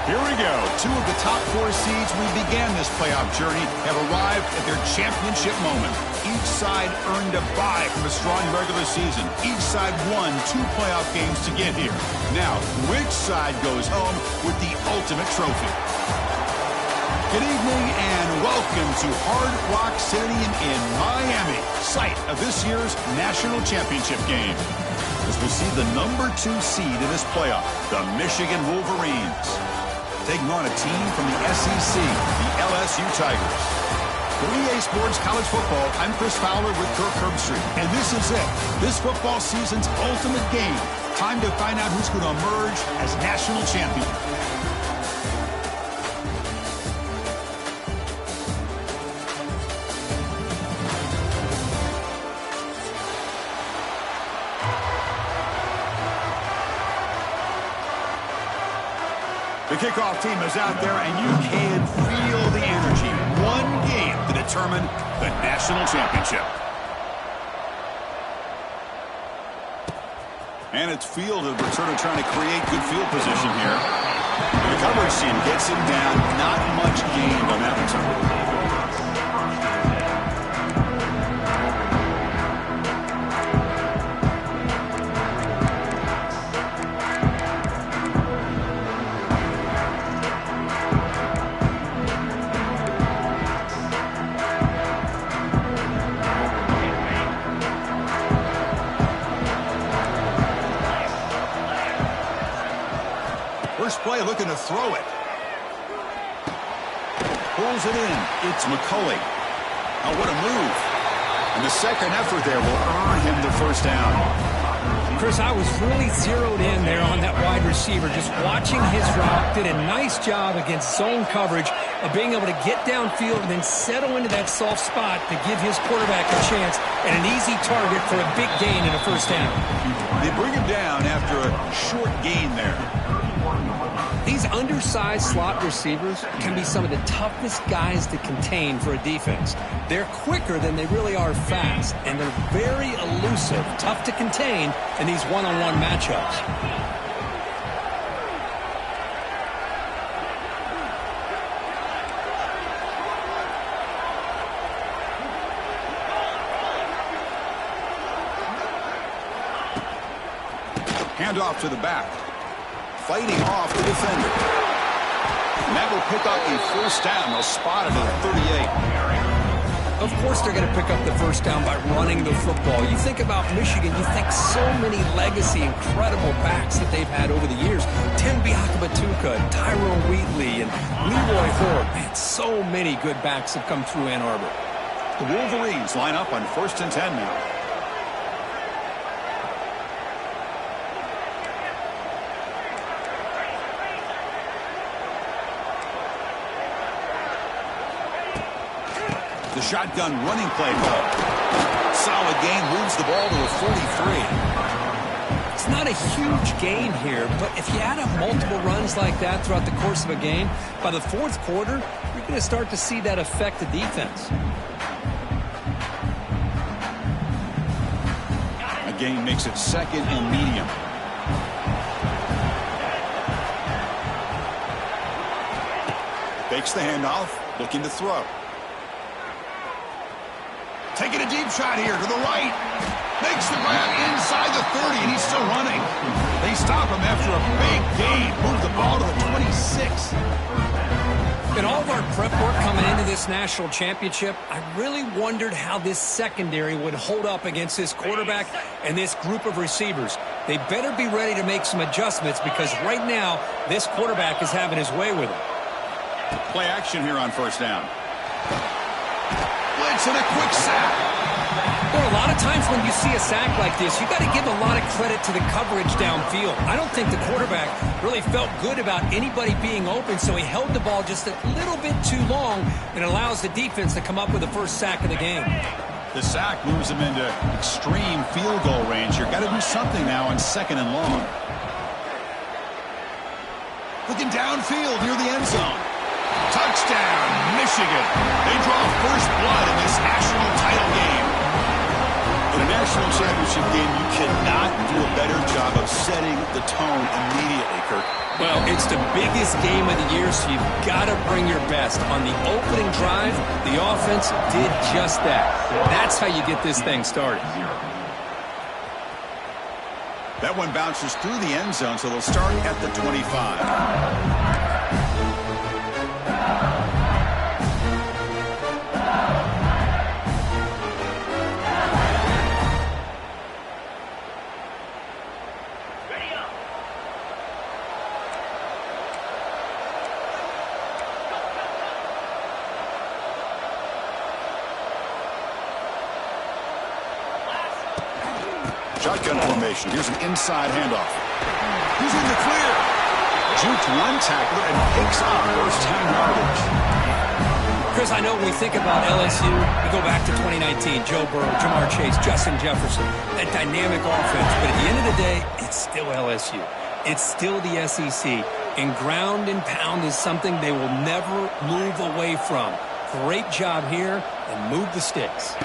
Here we go. Two of the top 4 seeds we began this playoff journey have arrived at their championship moment. Each side earned a bye from a strong regular season. Each side won 2 playoff games to get here. Now, which side goes home with the ultimate trophy? Good evening and welcome to Hard Rock Stadium in Miami, site of this year's national championship game. As we see the number 2 seed in this playoff, the Michigan Wolverines, taking on a team from the SEC, the LSU Tigers. For EA Sports College Football, I'm Chris Fowler with Kirk Herbstreit, and this is it. This football season's ultimate game. Time to find out who's going to emerge as national champion. The kickoff team is out there, and you can feel the energy. One game to determine the national championship. And it's fielded. Returner trying to create good field position here. The coverage team gets him down. Not much gained on that return. First play looking to throw it. Pulls it in. It's McCulley. Oh, what a move. And the second effort there will earn him the first down. Chris, I was really zeroed in there on that wide receiver. Just watching his route. Did a nice job against zone coverage of being able to get downfield and then settle into that soft spot to give his quarterback a chance and an easy target for a big gain in a first down. They bring him down after a short gain there. These undersized slot receivers can be some of the toughest guys to contain for a defense. They're quicker than they really are fast, and they're very elusive, tough to contain in these one-on-one matchups. Hand off to the back. Fighting off the defender. And that will pick up a first down. They'll spot it at the 38. Of course they're going to pick up the first down by running the football. You think about Michigan, you think so many legacy, incredible backs that they've had over the years. Tim Biakabatuka, Tyrone Wheatley, and Leroy Hoare. Man, so many good backs have come through Ann Arbor. The Wolverines line up on 1st and 10 now. The shotgun running play call. Solid gain, moves the ball to a 43. It's not a huge gain here, but if you add up multiple runs like that throughout the course of a game, by the 4th quarter, you're going to start to see that affect the defense. A gain makes it 2nd and medium. Fakes the handoff, looking to throw. Taking a deep shot here to the right. Makes the grab inside the 30, and he's still running. They stop him after a big gain. Move the ball to the 26. In all of our prep work coming into this national championship, I really wondered how this secondary would hold up against this quarterback and this group of receivers. They better be ready to make some adjustments because right now, this quarterback is having his way with it. Play action here on first down. Blitz and a quick sack. There are a lot of times when you see a sack like this, you got to give a lot of credit to the coverage downfield. I don't think the quarterback really felt good about anybody being open, so he held the ball just a little bit too long and allows the defense to come up with the first sack of the game. The sack moves him into extreme field goal range. You've got to do something now on 2nd and long. Looking downfield near the end zone. Touchdown, Michigan. They draw first blood in this national title game. In a national championship game, you cannot do a better job of setting the tone immediately, Kirk. Well, it's the biggest game of the year, so you've got to bring your best. On the opening drive, the offense did just that. That's how you get this thing started. That one bounces through the end zone, so they'll start at the 25. Shotgun formation. Here's an inside handoff. He's in the clear. Juked one tackler and picks up first down yardage. Chris, I know when we think about LSU, we go back to 2019. Joe Burrow, Jamar Chase, Justin Jefferson, that dynamic offense. But at the end of the day, it's still LSU. It's still the SEC. And ground and pound is something they will never move away from. Great job here, and move the sticks.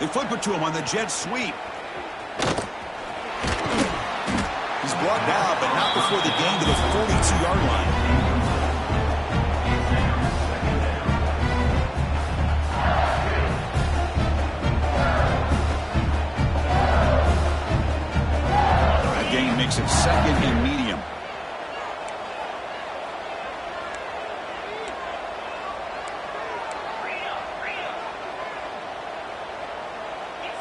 They flip it to him on the jet sweep. He's brought down, but not before the gain to the 42-yard line. That gain makes it 2nd and medium.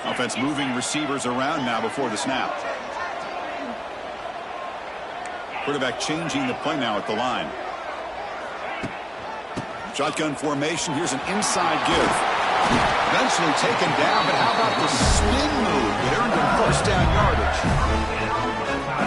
Offense moving receivers around now before the snap. Quarterback changing the play now at the line. Shotgun formation. Here's an inside give. Eventually taken down, but how about the spin move that earned him first down yardage?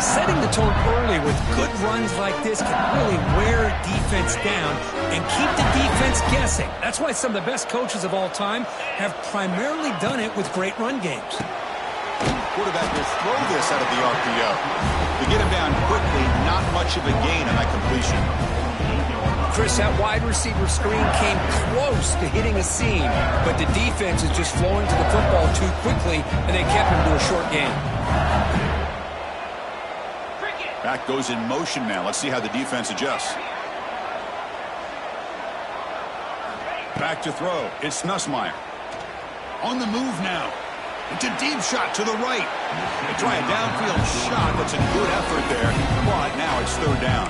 Setting the tone early with good runs like this can really wear a defense down and keep the defense guessing. That's why some of the best coaches of all time have primarily done it with great run games. Quarterback will throw this out of the RPO. To get him down quickly, not much of a gain on that completion. Chris, that wide receiver screen came close to hitting a seam, but the defense is just flowing to the football too quickly, and they kept him to a short gain. Back goes in motion now. Let's see how the defense adjusts. Back to throw. It's Nussmeier. On the move now. It's a deep shot to the right. They try a downfield shot. That's a good effort there. But now it's 3rd down.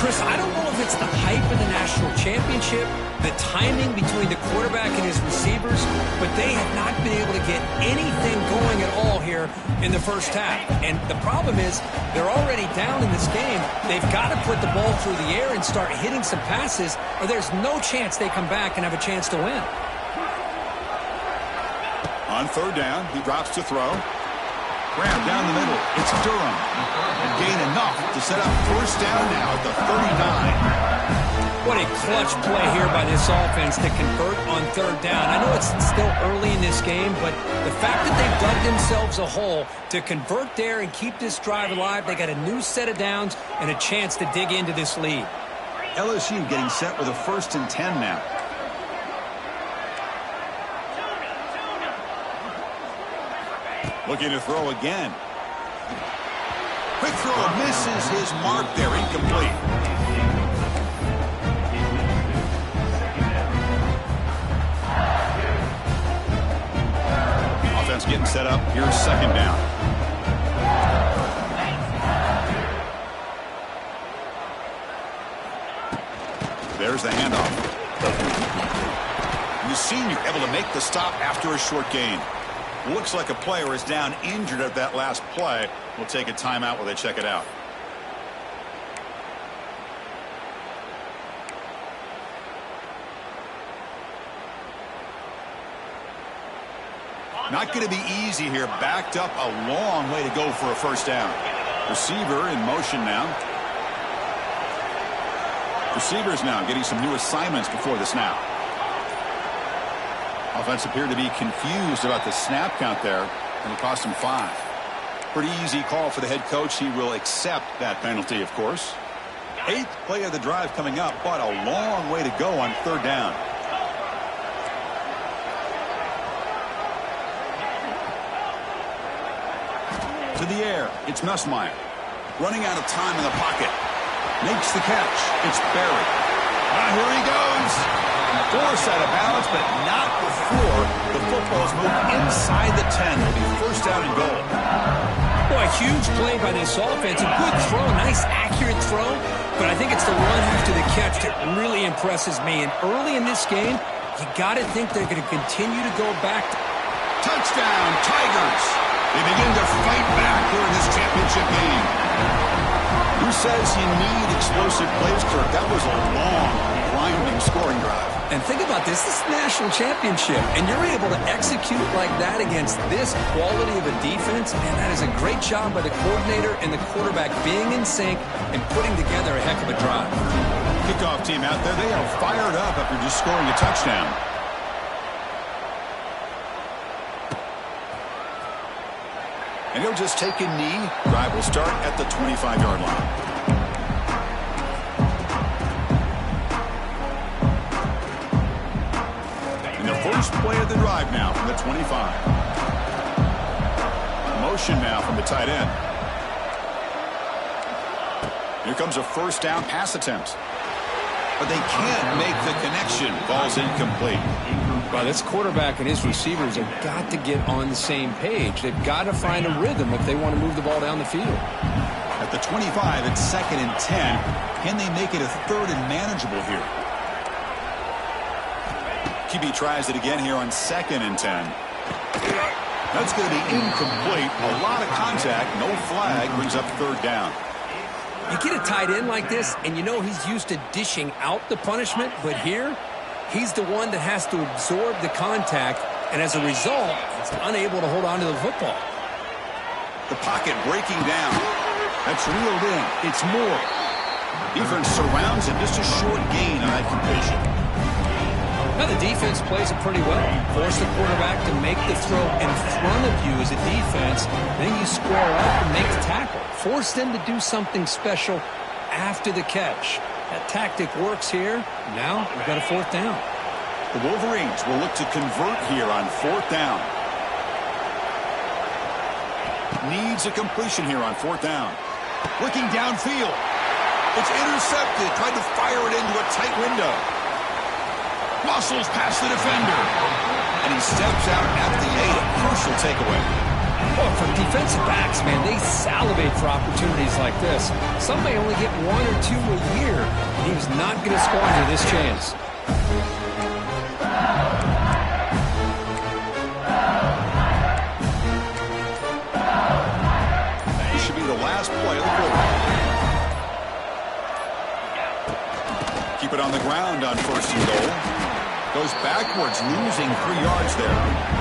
Chris, I don't know if it's the hype of the national championship, the timing between the quarterback and his receivers, but they have not been able to get anything going at all here in the first half. And the problem is they're already down in this game. They've got to put the ball through the air and start hitting some passes, or there's no chance they come back and have a chance to win. On 3rd down, he drops to throw. Grab down the middle. It's Durham. And gain enough to set up first down now at the 39. What a clutch play here by this offense to convert on 3rd down. I know it's still early in this game, but the fact that they've dug themselves a hole to convert there and keep this drive alive, they got a new set of downs and a chance to dig into this lead. LSU getting set with a 1st and 10 now. Looking to throw again. Quick throw misses his mark there, incomplete. Here's second down. There's the handoff. The senior able to make the stop after a short gain. Looks like a player is down injured at that last play. We'll take a timeout while they check it out. Not going to be easy here. Backed up a long way to go for a first down. Receiver in motion now. Receivers now getting some new assignments before the snap. Offense appeared to be confused about the snap count there, and it cost him 5. Pretty easy call for the head coach. He will accept that penalty, of course. 8th play of the drive coming up, but a long way to go on third down. To the air, it's Nussmeier. Running out of time in the pocket. Makes the catch. It's Barry. Here he goes. Force out of balance, but not before the football's moved inside the 10. It'll be first down and goal. Boy, huge play by this offense. A good throw, nice accurate throw, but I think it's the run after the catch that really impresses me. And early in this game, you got to think they're going to continue to go back. Touchdown, Tigers. They begin to fight back here in this championship game. Who says you need explosive plays, Kirk? That was a long, grinding scoring drive. And think about this is the national championship, and you're able to execute like that against this quality of a defense, and that is a great job by the coordinator and the quarterback being in sync and putting together a heck of a drive. Kickoff team out there, they are fired up after just scoring a touchdown. And he'll just take a knee. Drive will start at the 25-yard line. And the first play of the drive now from the 25. Motion now from the tight end. Here comes a first down pass attempt. But they can't make the connection. Ball's incomplete. Well, this quarterback and his receivers have got to get on the same page. They've got to find a rhythm if they want to move the ball down the field. At the 25, it's 2nd and 10. Can they make it a 3rd and manageable here? QB tries it again here on 2nd and 10. That's going to be incomplete. A lot of contact. No flag. Brings up 3rd down. You get a tight end like this, and you know he's used to dishing out the punishment, but here, he's the one that has to absorb the contact, and as a result, he's unable to hold on to the football. The pocket breaking down. That's reeled in. It's more. Defense surrounds him. Just a short gain on that completion. Now the defense plays it pretty well. Force the quarterback to make the throw in front of you as a defense. Then you square up and make the tackle. Force them to do something special after the catch. That tactic works here. Now we've got a 4th down. The Wolverines will look to convert here on 4th down. Needs a completion here on 4th down. Looking downfield. It's intercepted. Tried to fire it into a tight window. Muscles past the defender. And he steps out at the 8. A crucial takeaway. Well, for defensive backs, man, they salivate for opportunities like this. Some may only get 1 or 2 a year. He was not going to squander this chance. This should be the last play of the quarter. Keep it on the ground on 1st and goal. Goes backwards, losing 3 yards there.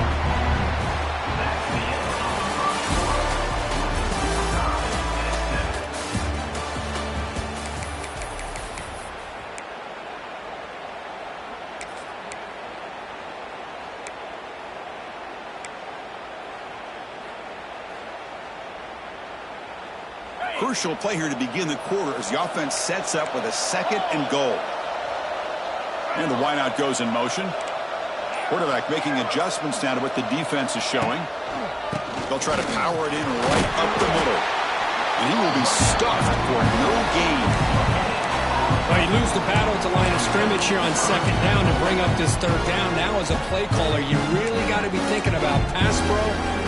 Crucial play here to begin the quarter as the offense sets up with a 2nd and goal. And the wideout goes in motion. Quarterback making adjustments now to what the defense is showing. They'll try to power it in right up the middle. And he will be stuffed for no gain. Well, you lose the battle at the line of scrimmage here on second down and bring up this third down. Now as a play caller, you really got to be thinking about pass pro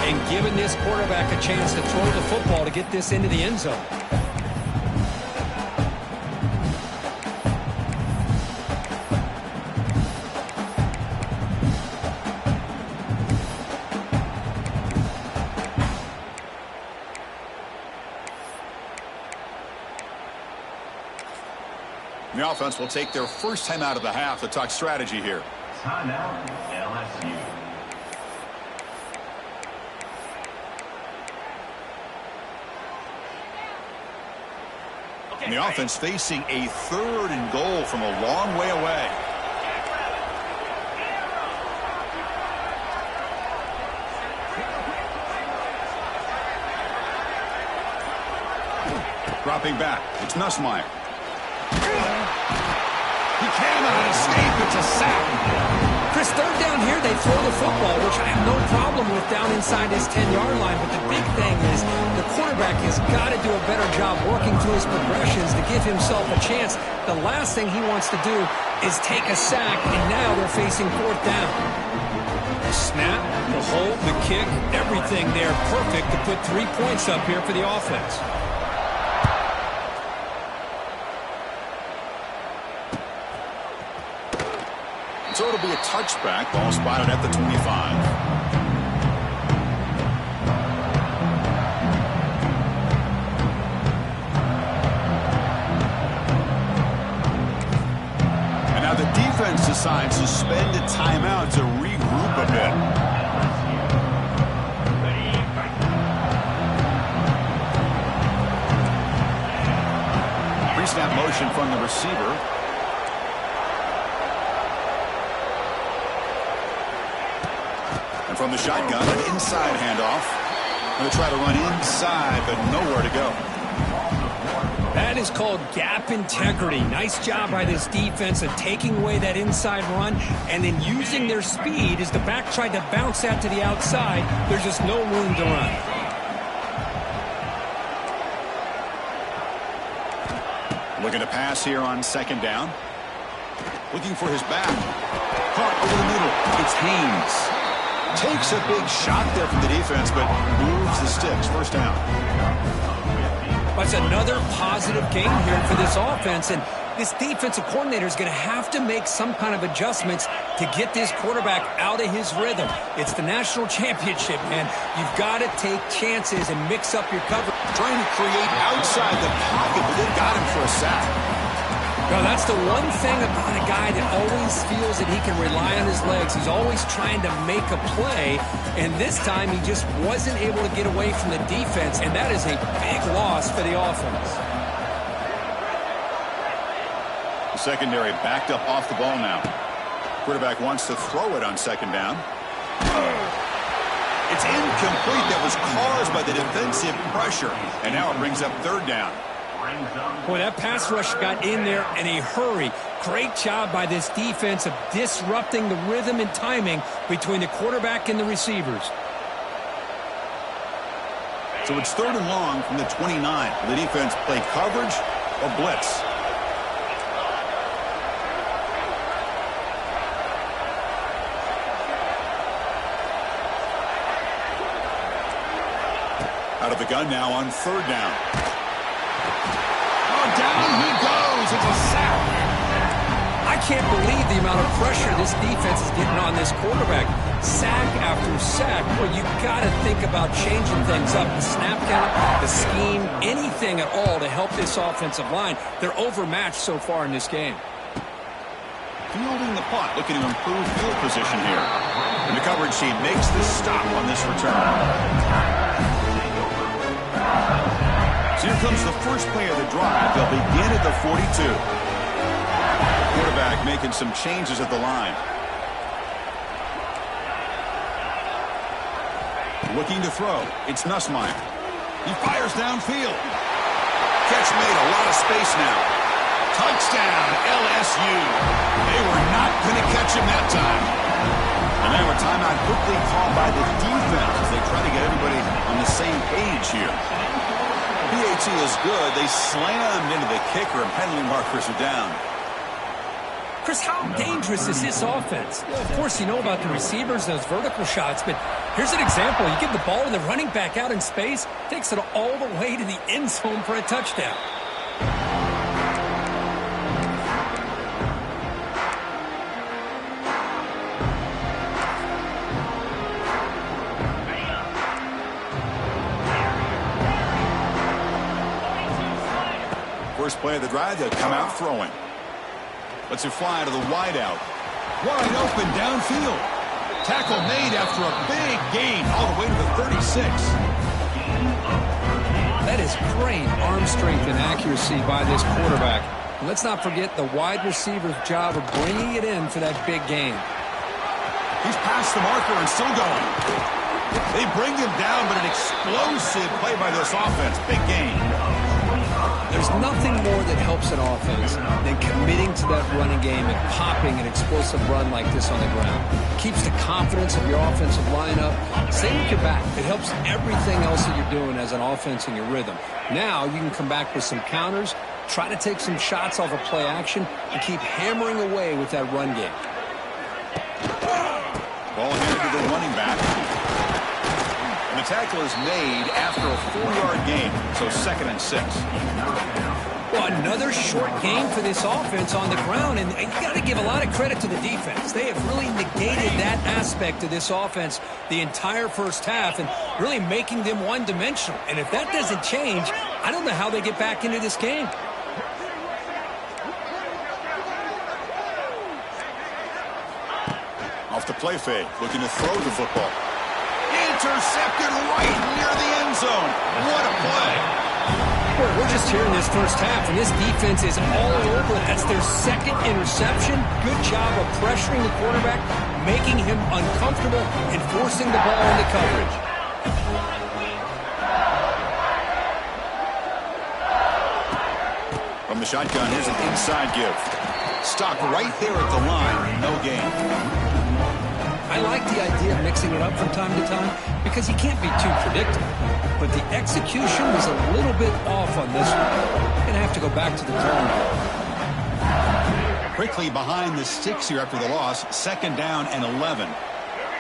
and giving this quarterback a chance to throw the football to get this into the end zone. The offense will take their first time out of the half to talk strategy here. Timeout, LSU. And the offense facing a 3rd and goal from a long way away. Dropping back, it's Nussmeier. He cannot escape. It's a sack. Chris, third down here, they throw the football, which I have no problem with down inside his 10-yard line. But the big thing is the quarterback has got to do a better job working through his progressions to give himself a chance. The last thing he wants to do is take a sack, and now they're facing 4th down. The snap, the hold, the kick, everything there perfect to put 3 points up here for the offense. So it'll be a touchback. Ball spotted at the 25. And now the defense decides to spend a timeout to regroup a bit. Pre-snap motion from the receiver. From the shotgun, an inside handoff. Going to try to run inside, but nowhere to go. That is called gap integrity. Nice job by this defense of taking away that inside run and then using their speed as the back tried to bounce that to the outside. There's just no room to run. Looking to pass here on second down. Looking for his back. Caught over the middle. It's Haynes. Takes a big shot there from the defense, but moves the sticks. First down. That's another positive game here for this offense, and this defensive coordinator is going to have to make some kind of adjustments to get this quarterback out of his rhythm. It's the national championship, man. You've got to take chances and mix up your cover. Trying to create outside the pocket, but they got him for a sack. No, that's the one thing about a guy that always feels that he can rely on his legs. He's always trying to make a play, and this time he just wasn't able to get away from the defense, and that is a big loss for the offense. The secondary backed up off the ball now. Quarterback wants to throw it on second down. It's incomplete. That was caused by the defensive pressure, and now it brings up third down. Boy, that pass rush got in there in a hurry. Great job by this defense of disrupting the rhythm and timing between the quarterback and the receivers. So it's 3rd and long from the 29. Will the defense play coverage or blitz? Out of the gun now on 3rd down. Down he goes. It's a sack. I can't believe the amount of pressure this defense is getting on this quarterback. Sack after sack. Well, you got to think about changing things up. The snap count, the scheme, anything at all to help this offensive line. They're overmatched so far in this game. Fielding the punt, looking to improve field position here. And the coverage team makes the stop on this return. So here comes the first play of the drive. They'll begin at the 42. Quarterback making some changes at the line. Looking to throw. It's Nussmeier. He fires downfield. Catch made. A lot of space now. Touchdown, LSU. They were not going to catch him that time. And now a timeout quickly called by the defense as they try to get everybody on the same page here. PAT is good. They slammed into the kicker and penalty markers are down. Chris, how dangerous is this offense? Well, of course, you know about the receivers, those vertical shots, but here's an example. You give the ball to the running back out in space, takes it all the way to the end zone for a touchdown. First play of the drive, they'll come out throwing. Lets it fly to the wideout. Wide open downfield. Tackle made after a big gain all the way to the 36. That is great arm strength and accuracy by this quarterback. And let's not forget the wide receiver's job of bringing it in for that big gain. He's past the marker and still going. They bring him down, but an explosive play by this offense. Big gain. There's nothing more that helps an offense than committing to that running game and popping an explosive run like this on the ground. It keeps the confidence of your offensive lineup. Same with your back. It helps everything else that you're doing as an offense in your rhythm. Now you can come back with some counters, try to take some shots off of play action, and keep hammering away with that run game. Ball handed to the running back. And the tackle is made after a 4-yard gain, so 2nd and 6. Well, another short game for this offense on the ground, and you got to give a lot of credit to the defense. They have really negated that aspect of this offense the entire first half and really making them one-dimensional. And if that doesn't change, I don't know how they get back into this game. Off the play fake, looking to throw the football. Intercepted right near the end zone. What a play. Well, we're just here in this first half, and this defense is all over. That's their 2nd interception. Good job of pressuring the quarterback, making him uncomfortable, and forcing the ball into coverage. From the shotgun, here's an inside give. Stopped right there at the line. No gain. I like the idea of mixing it up from time to time because you can't be too predictable. But the execution was a little bit off on this one. Going to have to go back to the drawing board. Quickly behind the sticks here after the loss. 2nd down and 11.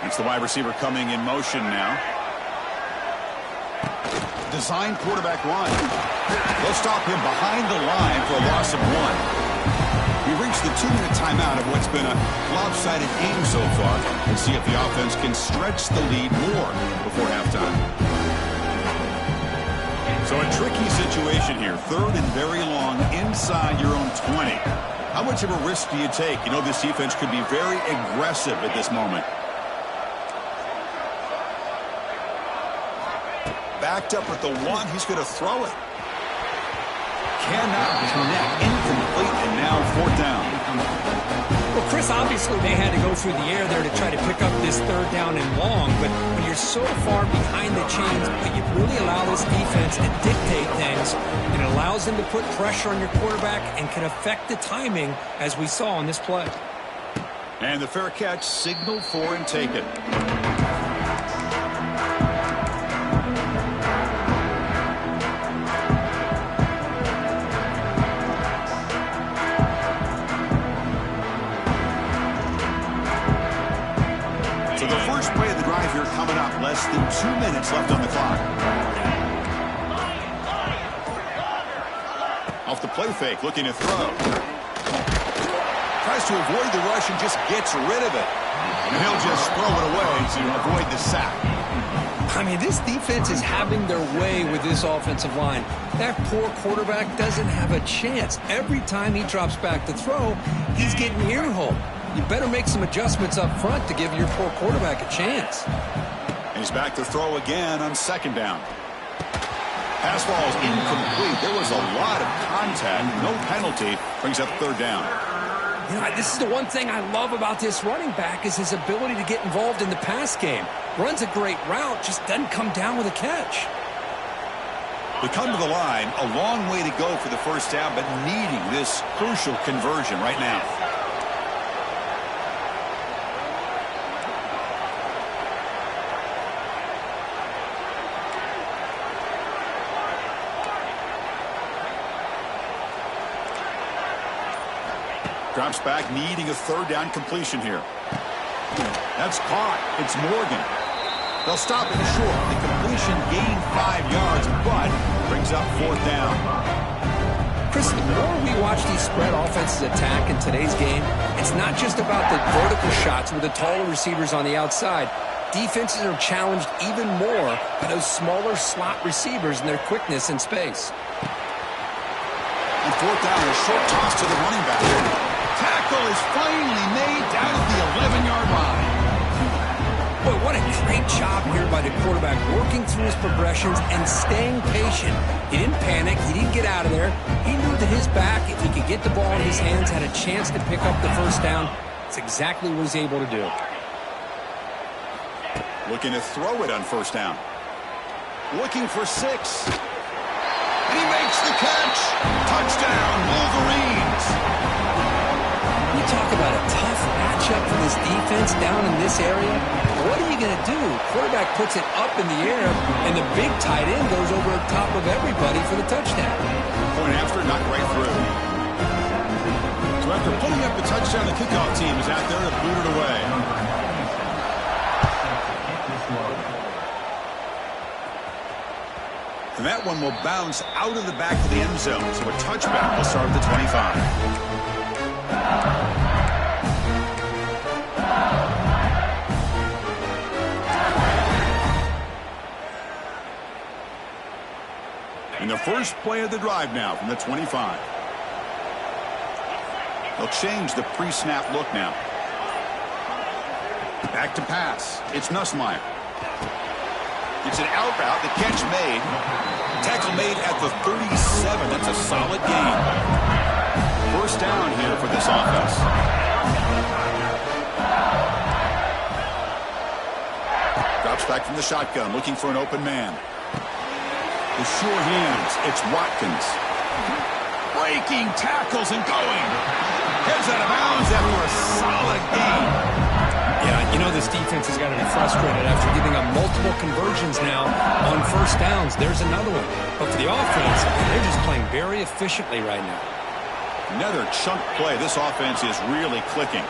It's the wide receiver coming in motion now. Design quarterback run. They'll stop him behind the line for a loss of 1. We reached the 2-minute timeout of what's been a lopsided game so far. We'll see if the offense can stretch the lead more before halftime. So a tricky situation here. 3rd and very long inside your own 20. How much of a risk do you take? You know this defense could be very aggressive at this moment. Backed up at the 1. He's going to throw it. Cannot connect, incomplete, and now 4th down. Well, Chris, obviously they had to go through the air there to try to pick up this 3rd down and long, but when you're so far behind the chains, but you really allow this defense to dictate things, it allows them to put pressure on your quarterback and can affect the timing, as we saw on this play. And the fair catch signaled for and taken. Coming up, less than 2 minutes left on the clock. Off the play fake, looking to throw. Tries to avoid the rush and just gets rid of it. And he'll just throw it away to avoid the sack. I mean, this defense is having their way with this offensive line. That poor quarterback doesn't have a chance. Every time he drops back to throw, he's getting ear-hole. You better make some adjustments up front to give your poor quarterback a chance. And he's back to throw again on 2nd down. Pass ball is incomplete. There was a lot of contact. No penalty. Brings up 3rd down. You know, this is the one thing I love about this running back is his ability to get involved in the pass game. Runs a great route, just doesn't come down with a catch. We come to the line, a long way to go for the first down, but needing this crucial conversion right now. Drops back, needing a third down completion here. That's caught. It's Morgan. They'll stop it short. The completion gained 5 yards, but brings up 4th down. Chris, the more we watch these spread offenses attack in today's game, it's not just about the vertical shots with the taller receivers on the outside. Defenses are challenged even more by those smaller slot receivers and their quickness in space. And 4th down, a short toss to the running back. Tackle is finally made down at the 11-yard line. Boy, what a great job here by the quarterback, working through his progressions and staying patient. He didn't panic. He didn't get out of there. He knew to his back, if he could get the ball in his hands, had a chance to pick up the first down. That's exactly what he's able to do. Looking to throw it on 1st down. Looking for 6. And he makes the catch. Touchdown, Wolverines. You talk about a tough matchup for this defense down in this area. What are you going to do? Quarterback puts it up in the air, and the big tight end goes over the top of everybody for the touchdown. Point after, not right through. So after putting up the touchdown, the kickoff team is out there to boot it away. And that one will bounce out of the back of the end zone. So a touchback will start at the 25. And the first play of the drive now from the 25. They'll change the pre-snap look now. Back to pass. It's Nussmeier. It's an out route. The catch made. Tackle made at the 37. That's a solid gain. First down here for this offense. Drops back from the shotgun, looking for an open man. The sure hands. It's Watkins. Breaking tackles and going. Heads out of bounds after a solid gain. Yeah, you know this defense has got to be frustrated after giving up multiple conversions now on first downs. There's another one. But for the offense, they're just playing very efficiently right now. Another chunk play. This offense is really clicking.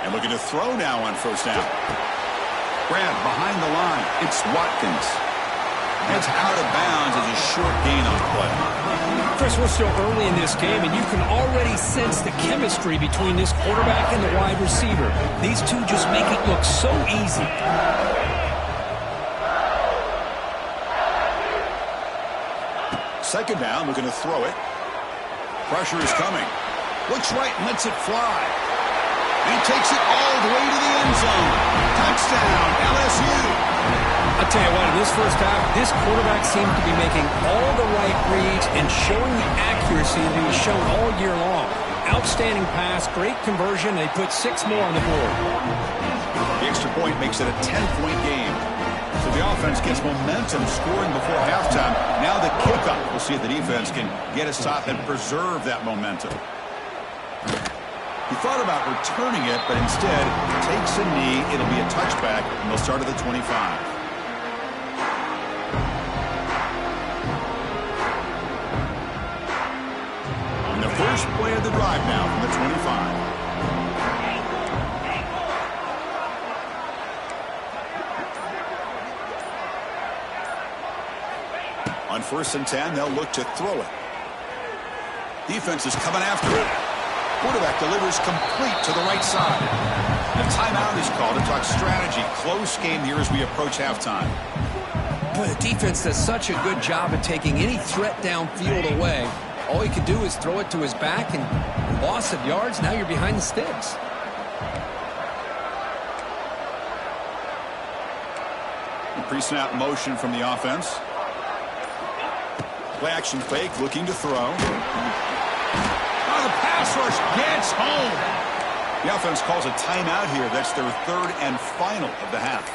And looking to throw now on first down. Grab behind the line. It's Watkins. It's out of bounds as a short gain on the play. Chris, we're still early in this game, and you can already sense the chemistry between this quarterback and the wide receiver. These two just make it look so easy. Second down, looking to throw it. Pressure is coming. Looks right and lets it fly. And he takes it all the way to the end zone. Touchdown, LSU. I'll tell you what, in this first half, this quarterback seemed to be making all the right reads and showing the accuracy that he's shown all year long. Outstanding pass, great conversion. They put 6 more on the board. The extra point makes it a 10-point game. So the offense gets momentum scoring before halftime. Now the kickoff. We'll see if the defense can get a stop and preserve that momentum. He thought about returning it, but instead takes a knee. It'll be a touchback, and they'll start at the 25. And the first play of the drive now from the 25. On 1st and 10, they'll look to throw it. Defense is coming after it. Quarterback delivers complete to the right side. The timeout is called to talk strategy. Close game here as we approach halftime. Boy, the defense does such a good job of taking any threat downfield away. All he could do is throw it to his back, and loss of yards, now you're behind the sticks. Pre-snap motion from the offense. Play action fake, looking to throw. The pass rush gets home. The offense calls a timeout here. That's their 3rd and final of the half.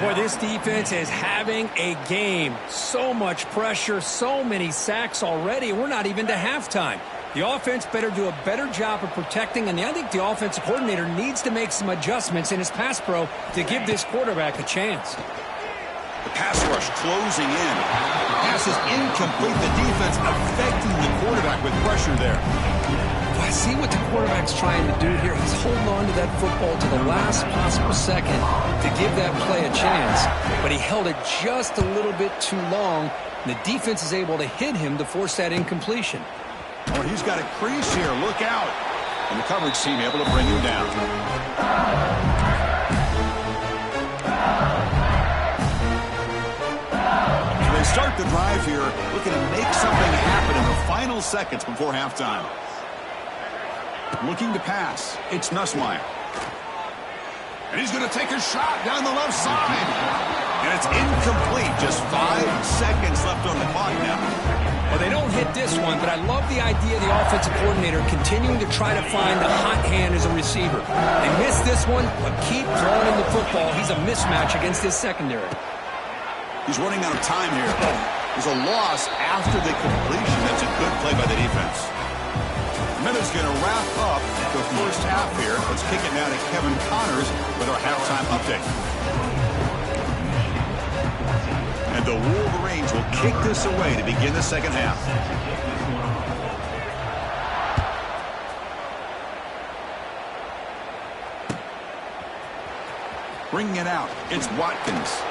Boy, this defense is having a game. So much pressure, so many sacks already. We're not even to halftime. The offense better do a better job of protecting, and I think the offensive coordinator needs to make some adjustments in his pass pro to give this quarterback a chance. The pass rush closing in. Pass is incomplete. The defense affecting the quarterback with pressure there. I see what the quarterback's trying to do here. He's holding on to that football to the last possible second to give that play a chance. But he held it just a little bit too long. The defense is able to hit him to force that incompletion. Oh, he's got a crease here. Look out. And the coverage team able to bring him down. So they start the drive here, looking to make something happen in the final seconds before halftime. Looking to pass. It's Nussmeier. And he's going to take a shot down the left side. And it's incomplete. Just 5 seconds left on the clock now. Well, they don't hit this one, but I love the idea of the offensive coordinator continuing to try to find the hot hand as a receiver. They missed this one, but keep throwing him the football. He's a mismatch against his secondary. He's running out of time here. There's a loss after the completion. That's a good play by the defense. Minute's going to wrap up the first half here. Let's kick it now to Kevin Connors with our halftime update. And the Wolverines will kick this away to begin the second half. Bringing it out, it's Watkins.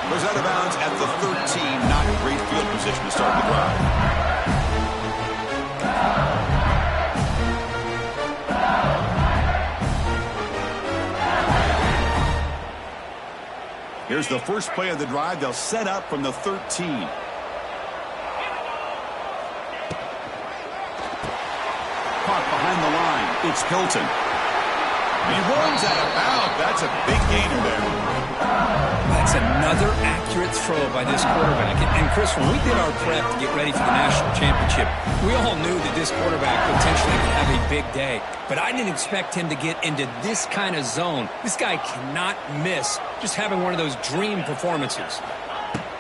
Goes out of bounds at the 13. Not great field position to start the drive. Here's the first play of the drive. They'll set up from the 13. Caught behind the line. It's Hilton. He runs out of bounds. That's a big gainer there. That's another accurate throw by this quarterback. And Chris, when we did our prep to get ready for the national championship, we all knew that this quarterback potentially could have a big day. But I didn't expect him to get into this kind of zone. This guy cannot miss just having one of those dream performances.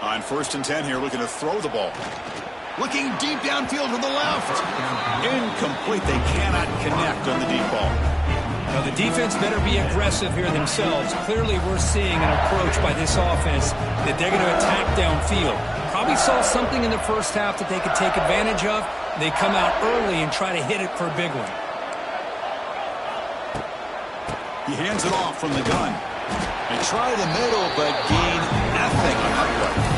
On 1st and 10 here, looking to throw the ball. Looking deep downfield to the left. Incomplete. They cannot connect on the deep ball. Now, the defense better be aggressive here themselves. Clearly, we're seeing an approach by this offense that they're going to attack downfield. Probably saw something in the first half that they could take advantage of. They come out early and try to hit it for a big one. He hands it off from the gun. They try the middle, but gain nothing on that play.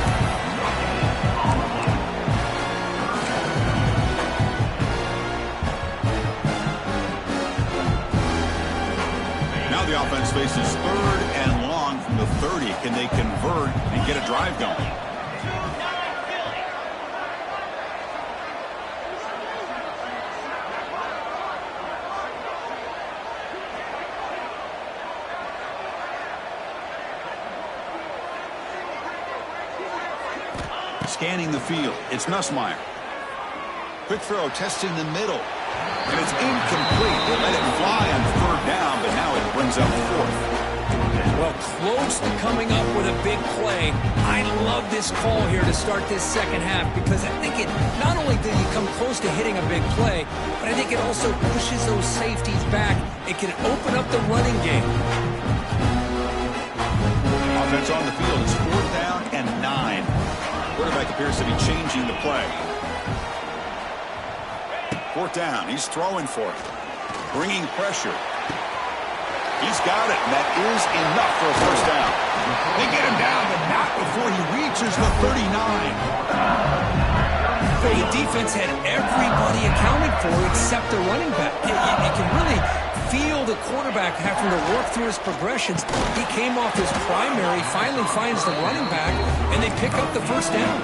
Now the offense faces 3rd and long from the 30. Can they convert and get a drive going? Scanning the field. It's Nussmeier. Quick throw, testing the middle. And it's incomplete. They let it fly on 3rd down, but now it brings up 4th. Well, close to coming up with a big play. I love this call here to start this second half because I think it not only did he come close to hitting a big play, but I think it also pushes those safeties back. It can open up the running game. Offense on the field. It's 4th down and 9. Quarterback appears to be changing the play. 4th down. He's throwing for it. Bringing pressure. He's got it. And that is enough for a 1st down. They get him down, but not before he reaches the 39. The defense had everybody accounted for except the running back. You can really feel the quarterback having to work through his progressions. He came off his primary, finally finds the running back, and they pick up the 1st down.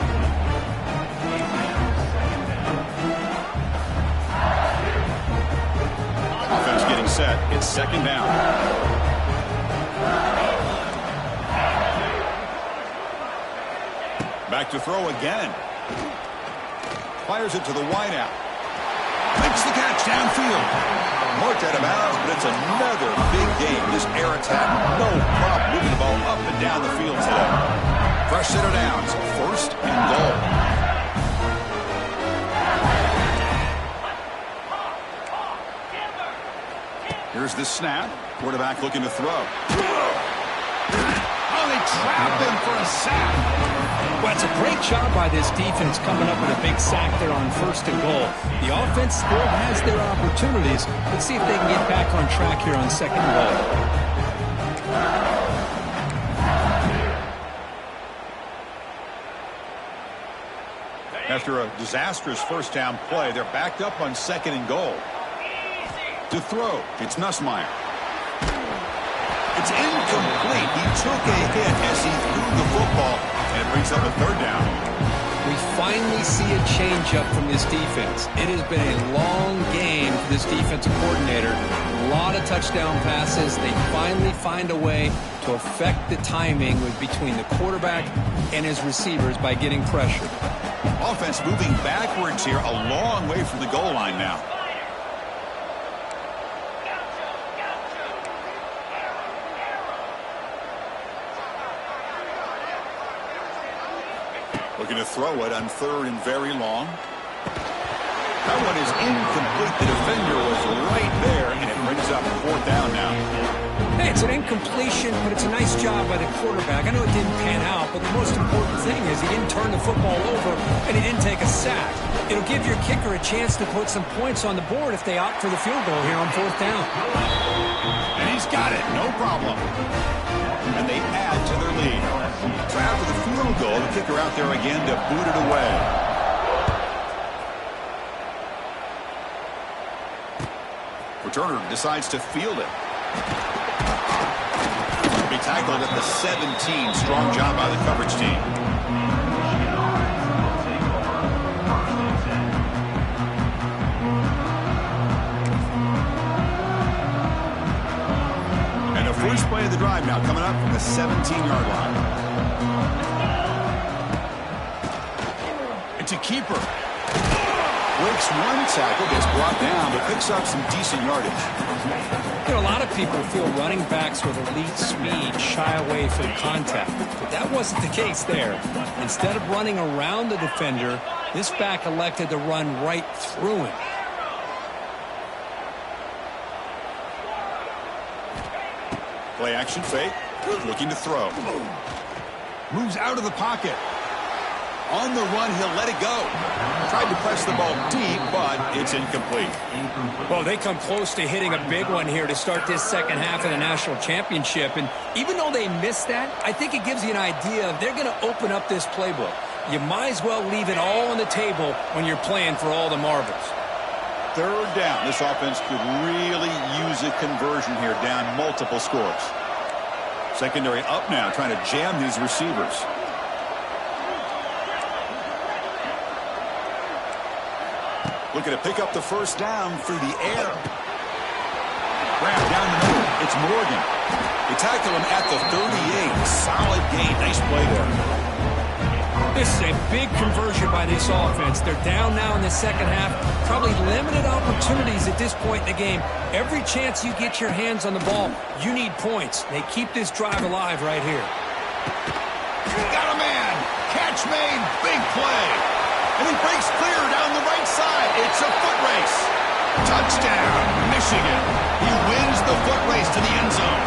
Offense getting set. It's 2nd down. Back to throw again. Fires it to the wideout. Makes the catch downfield. Marked out of bounds, but it's another big game. This air attack, no problem moving the ball up and down the field today. Fresh set of downs. 1st and goal. Here's the snap. Quarterback looking to throw. trap him for a sack. Well, it's a great job by this defense coming up with a big sack there on 1st and goal. The offense still has their opportunities. Let's see if they can get back on track here on 2nd and goal. After a disastrous 1st down play, they're backed up on 2nd and goal. To throw, it's Nussmeier. It's incomplete. He took a hit as he threw the football, and it brings up a 3rd down. We finally see a change-up from this defense. It has been a long game for this defensive coordinator. A lot of touchdown passes. They finally find a way to affect the timing between the quarterback and his receivers by getting pressure. Offense moving backwards here, a long way from the goal line now. Looking to throw it on 3rd and very long. That one is incomplete. The defender was right there, and it brings up 4th down now. Hey, it's an incompletion, but it's a nice job by the quarterback. I know it didn't pan out, but the most important thing is he didn't turn the football over, and he didn't take a sack. It'll give your kicker a chance to put some points on the board if they opt for the field goal here on 4th down. And he's got it, no problem. And they add to their lead. So after the field goal, the kicker out there again to boot it away. Returner decides to field it. Be tackled at the 17. Strong job by the coverage team. And the first play of the drive now coming up from the 17-yard line. It's a keeper. Breaks one tackle, gets brought down, but picks up some decent yardage. You know, a lot of people feel running backs with elite speed shy away from contact, but that wasn't the case there. Instead of running around the defender, this back elected to run right through him. Play action fake, looking to throw. Moves out of the pocket. On the run, he'll let it go. Tried to press the ball deep, but it's incomplete. Well, they come close to hitting a big one here to start this 2nd half of the national championship. And even though they missed that, I think it gives you an idea of they're going to open up this playbook. You might as well leave it all on the table when you're playing for all the marbles. 3rd down. This offense could really use a conversion here, down multiple scores. Secondary up now, trying to jam these receivers. Looking to pick up the 1st down through the air. Grab down the middle. It's Morgan. They tackle him at the 38. Solid gain. Nice play there. This is a big conversion by this offense. They're down now in the 2nd half. Probably limited opportunities at this point in the game. Every chance you get your hands on the ball, you need points. They keep this drive alive right here. Got a man. Catch made. Big play. And he breaks clear down the right side. It's a foot race. Touchdown, Michigan. He wins the foot race to the end zone.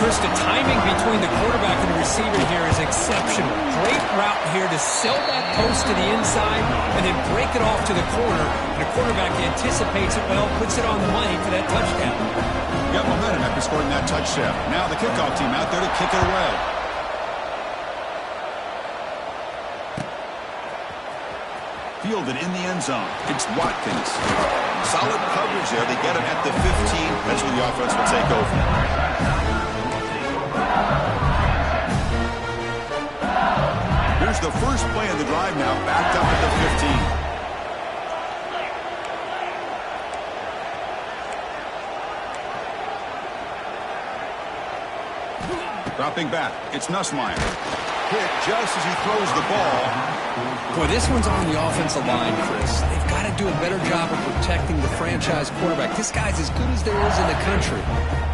Chris, the timing between the quarterback and the receiver here is exceptional. Great route here to sell that post to the inside and then break it off to the corner. And the quarterback anticipates it well, puts it on the money for that touchdown. Got momentum after scoring that touchdown. Now the kickoff team out there to kick it away. Fielded in the end zone. It's Watkins. Solid coverage there. They get him at the 15. That's where the offense will take over. Here's the first play of the drive now, backed up at the 15. Dropping back. It's Nussmeier. Hit just as he throws the ball. Boy, this one's on the offensive line, Chris. They've got to do a better job of protecting the franchise quarterback. This guy's as good as there is in the country,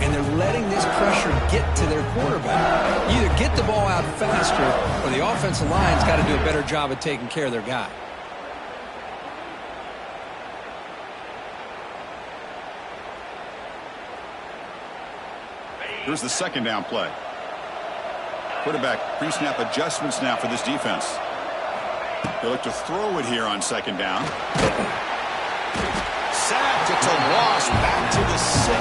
and they're letting this pressure get to their quarterback. Either get the ball out faster, or the offensive line's got to do a better job of taking care of their guy. Here's the 2nd down play. Quarterback pre-snap adjustments now for this defense. They look to throw it here on second down. Sacked. It's a loss. Back to the 6.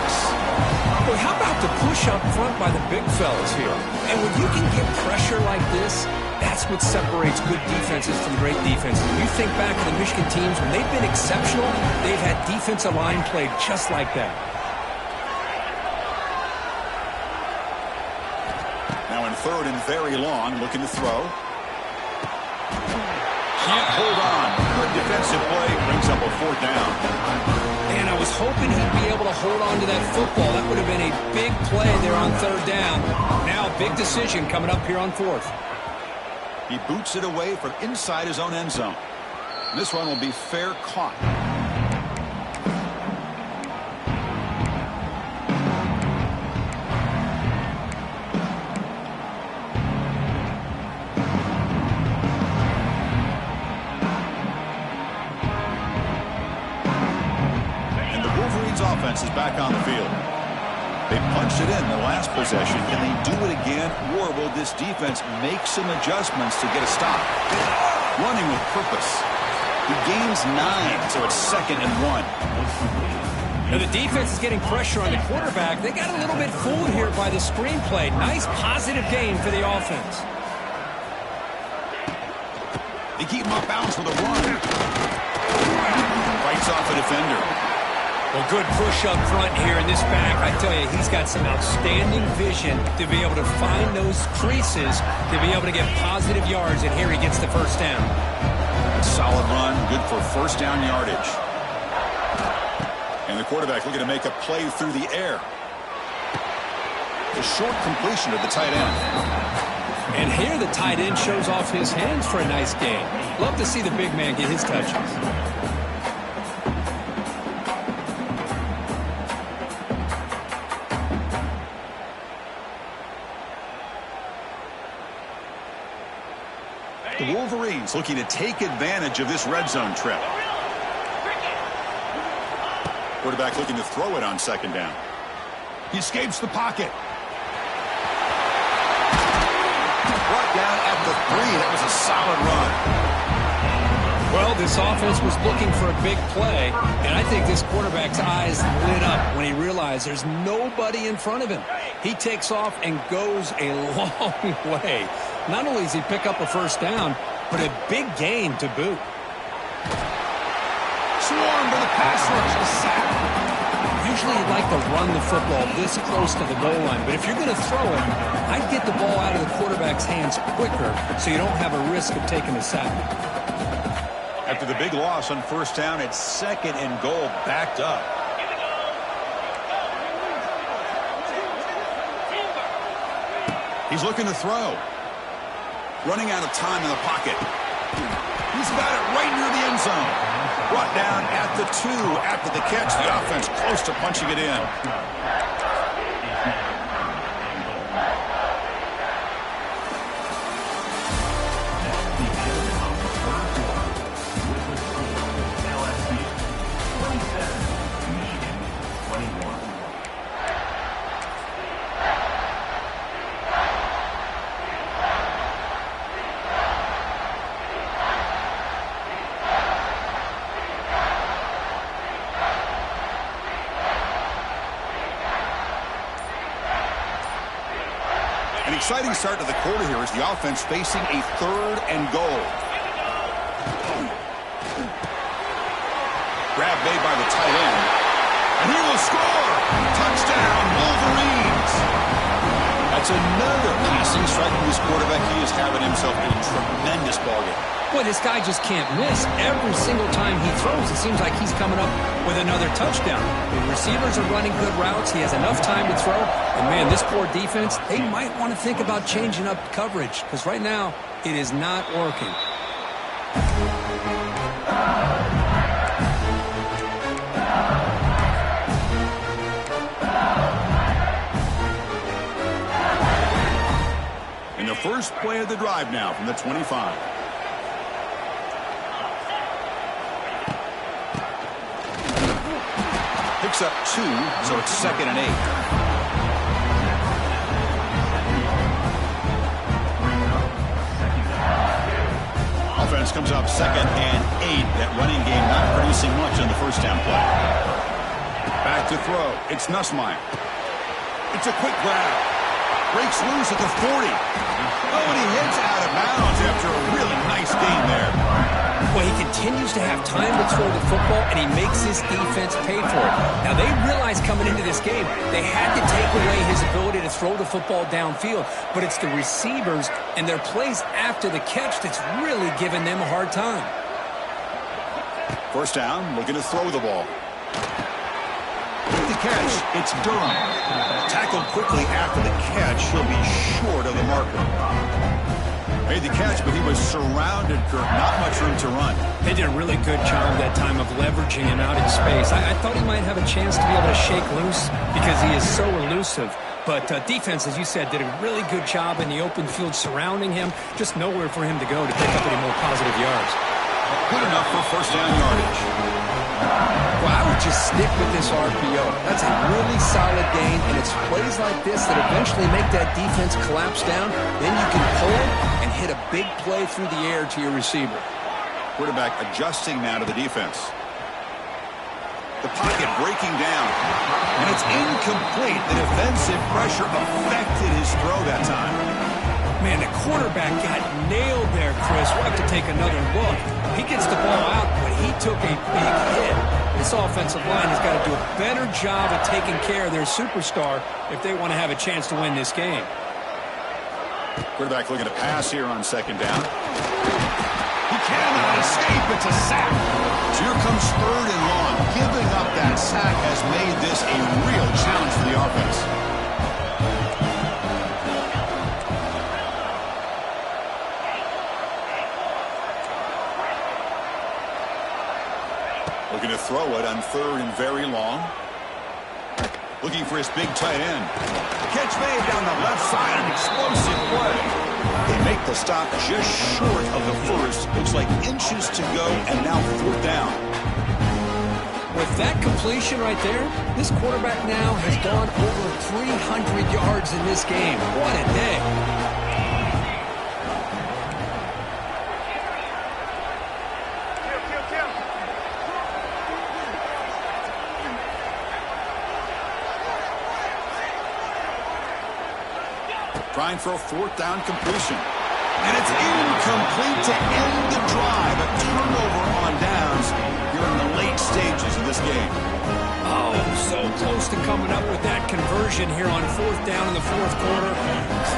Boy, how about the push up front by the big fellas here? And when you can get pressure like this, that's what separates good defenses from great defenses. When you think back to the Michigan teams, when they've been exceptional, they've had defensive line played just like that. Now in third and very long, looking to throw. Can't hold on. Good defensive play. Brings up a fourth down. And I was hoping he'd be able to hold on to that football. That would have been a big play there on third down. Now big decision coming up here on fourth. He boots it away from inside his own end zone. This one will be fair caught. Offense is back on the field. They punched it in the last possession. Can they do it again, or will this defense make some adjustments to get a stop? Running with purpose. He gains 9, so it's 2nd and 1. Now the defense is getting pressure on the quarterback. They got a little bit fooled here by the screenplay. Nice positive gain for the offense. They keep him off bounds with a run. Fights off a defender. Well, good push up front here in this back. I tell you, he's got some outstanding vision to be able to find those creases, to be able to get positive yards, and here he gets the first down. Solid run, good for first down yardage. And the quarterback looking to make a play through the air. The short completion to the tight end. And here the tight end shows off his hands for a nice gain. Love to see the big man get his touches. The Wolverines looking to take advantage of this red zone trip. Quarterback looking to throw it on second down. He escapes the pocket. Brought down at the 3. That was a solid run. Well, this offense was looking for a big play, and I think this quarterback's eyes lit up when he realized there's nobody in front of him. He takes off and goes a long way. Not only does he pick up a first down, but a big gain to boot. Swarm to the pass rush, a sack. Usually you'd like to run the football this close to the goal line, but if you're going to throw it, I'd get the ball out of the quarterback's hands quicker so you don't have a risk of taking a sack. After the big loss on first down, it's 2nd and goal, backed up. He's looking to throw. Running out of time in the pocket. He's got it right near the end zone. Brought down at the 2 after the catch. The offense close to punching it in. Exciting start to the quarter here as the offense facing a 3rd and goal. Grab made by the tight end. And he will score! Touchdown, Wolverines! That's another passing strike from this quarterback. He is having himself a tremendous ballgame. Boy, this guy just can't miss. Every single time he throws, it seems like he's coming up with another touchdown. The receivers are running good routes. He has enough time to throw. And, man, this poor defense, they might want to think about changing up coverage because right now it is not working. In the first play of the drive now from the 25. Picks up 2, so it's 2nd and 8. Offense comes up 2nd and 8. That running game not producing much on the first down play. Back to throw. It's Nussmeier. It's a quick grab. Breaks loose at the 40. Oh, and he hits out of bounds after a really nice gain there. Well, he continues to have time to throw the football, and he makes his defense pay for it. Now, they realized coming into this game they had to take away his ability to throw the football downfield, but it's the receivers and their plays after the catch that's really giving them a hard time. First down, looking to throw the ball. With the catch, it's Durham. Tackled quickly after the catch. He'll be short of the marker. Made the catch, but he was surrounded, Kirk. Not much room to run. They did a really good job that time of leveraging him out in space. I thought he might have a chance to be able to shake loose because he is so elusive. But defense, as you said, did a really good job in the open field surrounding him. Just nowhere for him to go to pick up any more positive yards. Good enough for first down yardage. Well, I would just stick with this RPO. That's a really solid gain, and it's plays like this that eventually make that defense collapse down. Then you can pull and hit a big play through the air to your receiver. Quarterback adjusting now to the defense. The pocket breaking down, and it's incomplete. The defensive pressure affected his throw that time. Man, the quarterback got nailed there, Chris. We'll have to take another look. He gets the ball out, but he took a big hit. This offensive line has got to do a better job of taking care of their superstar if they want to have a chance to win this game. Quarterback looking to pass here on second down. He cannot escape. It's a sack. So here comes third and long. Giving up that sack has made this a real challenge for the offense. Looking to throw it on third and very long. Looking for his big tight end. Catch made down the left side. An explosive play. They make the stop just short of the first. Looks like inches to go, and now fourth down. With that completion right there, this quarterback now has gone over 300 yards in this game. What a day. Trying for a fourth down completion. And it's incomplete to end the drive. A turnover on downs here in the late stages of this game. Oh, so close to coming up with that conversion here on fourth down in the fourth quarter.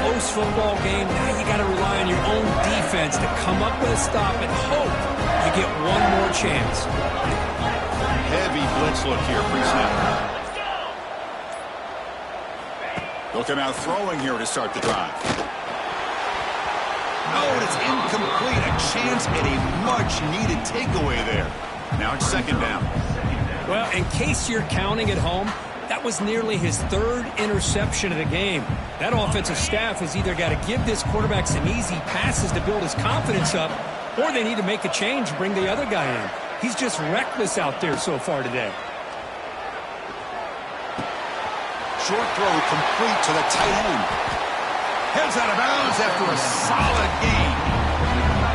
Close football game. Now you got to rely on your own defense to come up with a stop and hope you get one more chance. Heavy blitz look here, pre-snap. Looking out throwing here to start the drive. Oh, and it's incomplete. A chance at a much-needed takeaway there. Now it's second down. Well, in case you're counting at home, that was nearly his third interception of the game. That offensive staff has either got to give this quarterback some easy passes to build his confidence up, or they need to make a change and bring the other guy in. He's just reckless out there so far today. Short throw complete to the tight end. Heads out of bounds after a solid gain.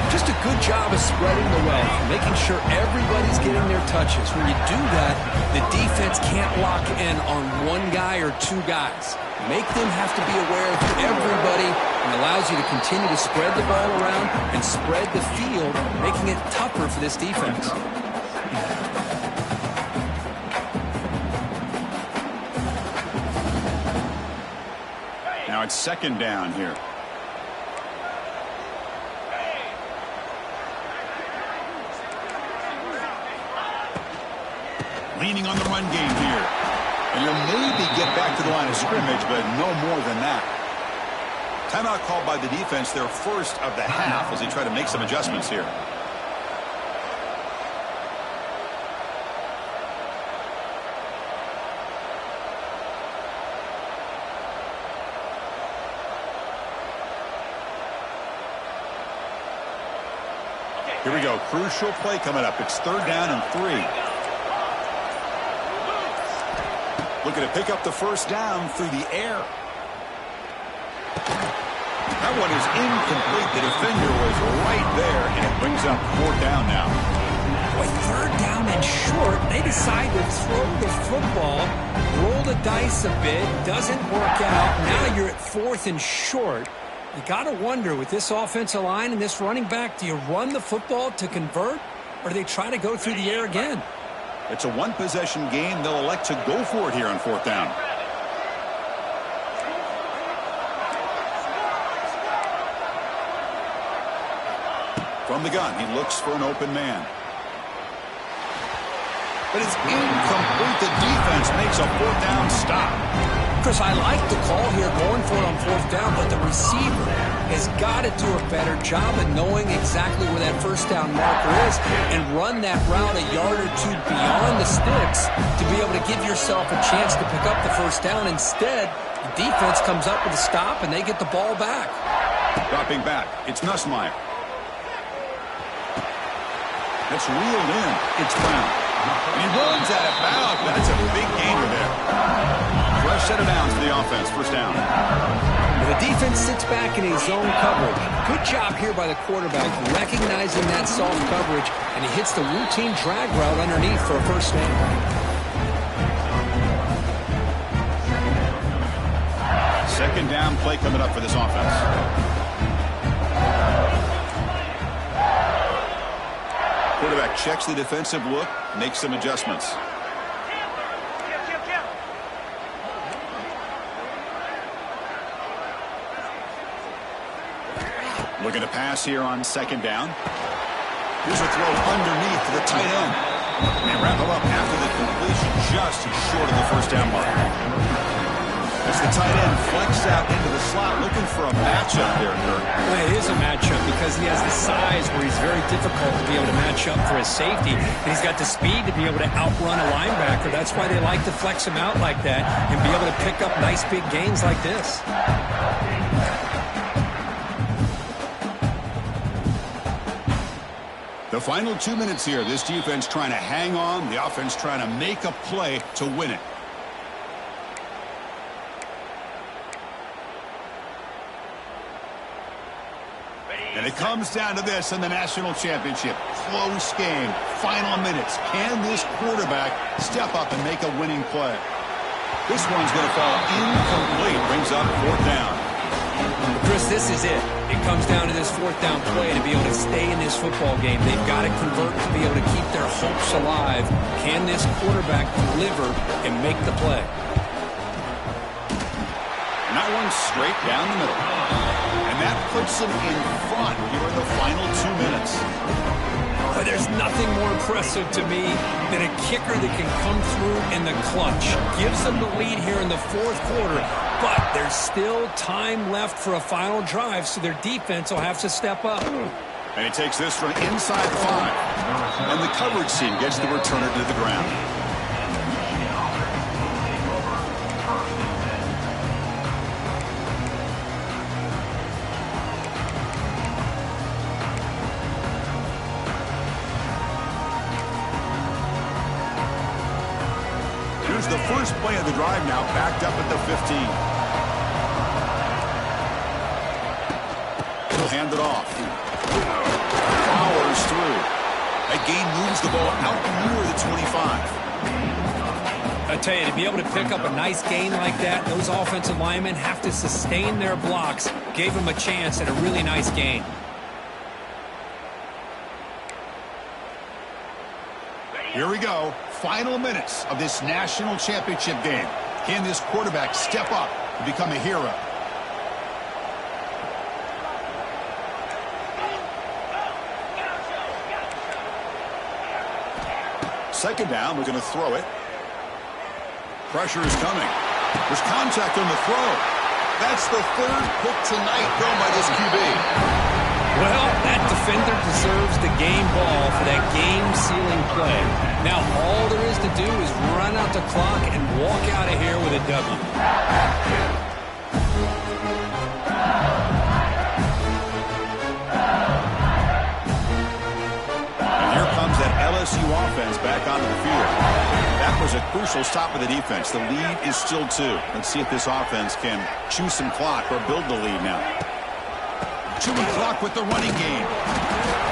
Just a good job of spreading the wealth, making sure everybody's getting their touches. When you do that, the defense can't lock in on one guy or two guys. Make them have to be aware of everybody and allows you to continue to spread the ball around and spread the field, making it tougher for this defense. Now it's second down here. Leaning on the run game here. And you'll maybe get back to the line of scrimmage, but no more than that. Timeout called by the defense, their first of the half, as they try to make some adjustments here. Here we go. Crucial play coming up. It's third down and 3. Looking to pick up the first down through the air. That one is incomplete. The defender was right there, and it brings brings up 4th down now. Boy, 3rd down and short. They decide to throw the football, roll the dice a bit, doesn't work out. Now you're at 4th and short. You got to wonder, with this offensive line and this running back, do you run the football to convert, or do they try to go through the air again? It's a one-possession game. They'll elect to go for it here on 4th down. From the gun, he looks for an open man. But it's incomplete. The defense makes a 4th down stop. Chris, I like the call here going for it on 4th down, but the receiver has got to do a better job of knowing exactly where that 1st down marker is and run that route a yard or two beyond the sticks to be able to give yourself a chance to pick up the 1st down. Instead, the defense comes up with a stop and they get the ball back. Dropping back, it's Nussmeier. That's reeled in. It's Brown. And he runs out of bounds. That's a big gainer there. Fresh set of downs for the offense. 1st down. The defense sits back in a zone coverage. Good job here by the quarterback, recognizing that soft coverage, and he hits the routine drag route underneath for a 1st down. Second down play coming up for this offense. Quarterback checks the defensive look, makes some adjustments. Looking to pass here on 2nd down. Here's a throw underneath to the tight end. And they wrap him up after the completion, just short of the 1st down mark. As the tight end flex out into the slot, looking for a matchup there, Kirk. Well, it is a matchup because he has the size where he's very difficult to be able to match up for his safety. And he's got the speed to be able to outrun a linebacker. That's why they like to flex him out like that and be able to pick up nice big gains like this. The final 2 minutes here. This defense trying to hang on. The offense trying to make a play to win it. And it comes down to this in the national championship. Close game. Final minutes. Can this quarterback step up and make a winning play? This one's going to fall incomplete. Brings up 4th down. Chris, this is it. It comes down to this 4th down play to be able to stay in this football game. They've got to convert to be able to keep their hopes alive. Can this quarterback deliver and make the play? And that one's straight down the middle. And that puts them in front here in the final 2 minutes. But there's nothing more impressive to me than a kicker that can come through in the clutch. Gives them the lead here in the 4th quarter, but there's still time left for a final drive, so their defense will have to step up. And he takes this from inside 5. And the coverage team gets the returner to the ground. Here's the first play of the drive now, backed up at the 15. He'll hand it off. Powers through. That gain moves the ball out near the 25. I tell you, to be able to pick up a nice gain like that, those offensive linemen have to sustain their blocks. Gave them a chance at a really nice gain. Here we go. Final minutes of this national championship game. Can this quarterback step up and become a hero? Second down, we're going to throw it. Pressure is coming. There's contact on the throw. That's the 3rd pick tonight thrown by this QB. Well, that defender deserves the game ball for that game-sealing play. Now, all there is to do is run out the clock and walk out of here with a W. And here comes that LSU offense back onto the field. That was a crucial stop of the defense. The lead is still 2. Let's see if this offense can chew some clock or build the lead now. Chewing clock with the running game.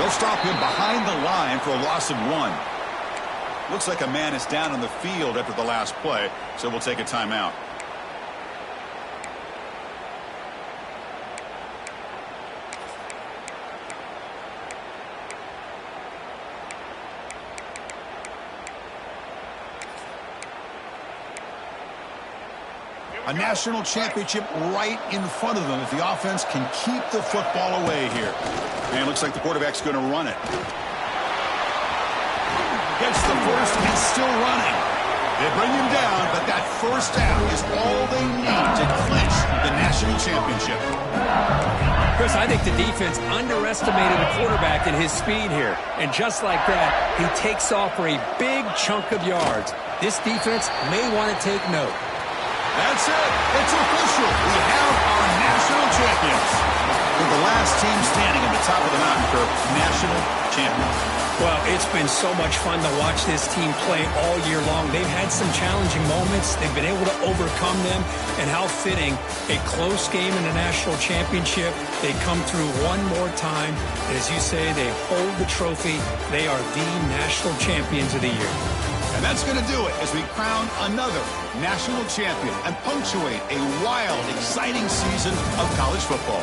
They'll stop him behind the line for a loss of 1. Looks like a man is down on the field after the last play, so we'll take a timeout. A national championship right in front of them if the offense can keep the football away here. And it looks like the quarterback's going to run it. Gets the first and still running. They bring him down, but that first down is all they need to clinch the national championship. Chris, I think the defense underestimated the quarterback and his speed here. And just like that, he takes off for a big chunk of yards. This defense may want to take note. That's it. It's official. We have our national champions. We're the last team standing at the top of the mountain for national champions. Well, it's been so much fun to watch this team play all year long. They've had some challenging moments. They've been able to overcome them. And how fitting, a close game in the national championship. They come through one more time. And as you say, they hold the trophy. They are the national champions of the year. And that's going to do it as we crown another national champion and punctuate a wild, exciting season of college football.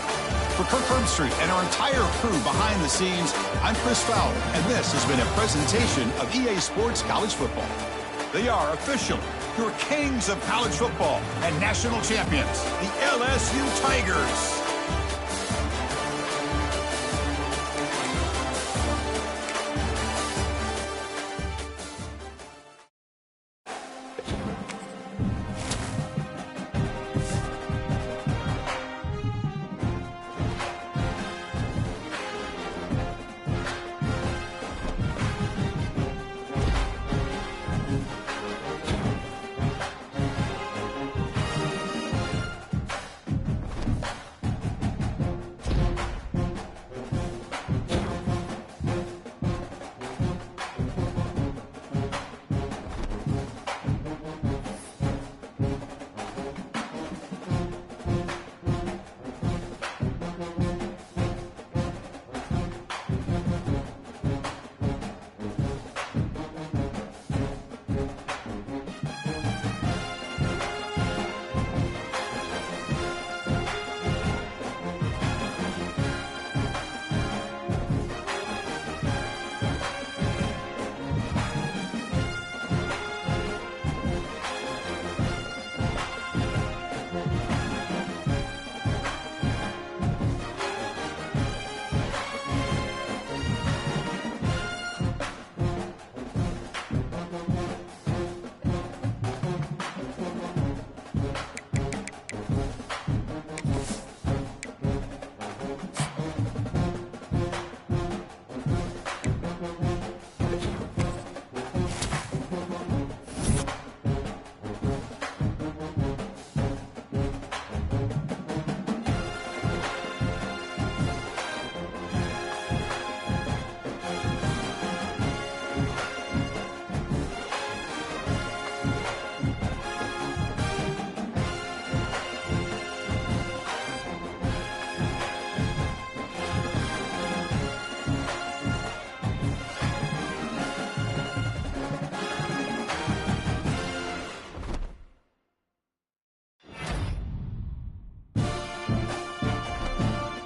For Kirk Herbstreit and our entire crew behind the scenes, I'm Chris Fowler, and this has been a presentation of EA Sports College Football. They are officially your kings of college football and national champions, the LSU Tigers.